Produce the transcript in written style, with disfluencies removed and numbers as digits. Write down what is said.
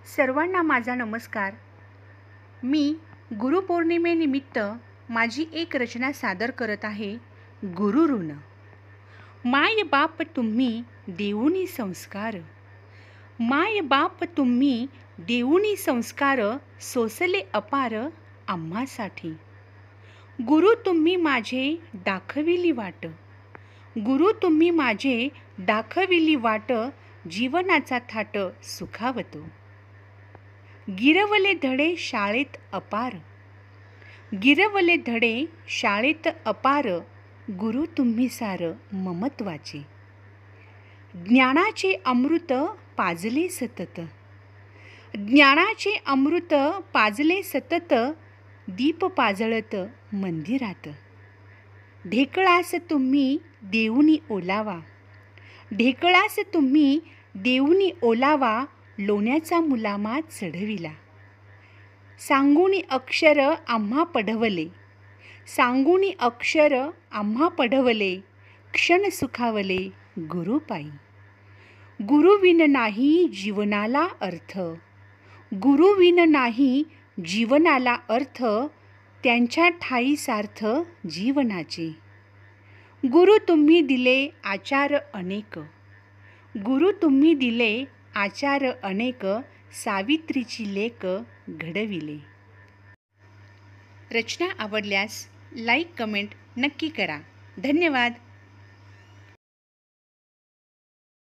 सर्वांना माझा नमस्कार. मी गुरुपौर्णिमेनिमित्त माझी एक रचना सादर करत आहे. गुरुऋण. माय बाप तुम्ही देऊनी संस्कार, माय बाप तुम्ही देऊनी संस्कार, सोसले अपार आम्हासाठी. गुरु तुम्ही माझे दाखविली वाट, गुरु तुम्ही माझे दाखविली वाट, जीवनाचा थाट सुखावतो. गिरवले धडे शाळेत अपार, गिरवले धडे शाळेत अपार, गुरु तुम्ही सार ममत्वाचे. ज्ञानाचे अमृत पाजले सतत, ज्ञानाचे अमृत पाजले सतत, दीप पाजळत मंदिरात. ढेकळास तुम्ही देऊनी ओलावा, ढेकळास तुम्ही देऊनी ओलावा, लोण्याचा मुलामा चढविला. सांगुनी अक्षर आम्हा पढवले, सांगुनी अक्षर आम्हा पढवले, क्षण सुखावले गुरुपायी. गुरुविन नाही जीवनाला अर्थ, गुरुविन नाही जीवनाला अर्थ, त्यांच्या ठायी सार्थ जीवनाचे. गुरु तुम्ही दिले आचार अनेक, गुरु तुम्ही दिले आचार अनेक, सावित्रीची लेक घडविले. रचना आवडल्यास लाईक कमेंट नक्की करा. धन्यवाद.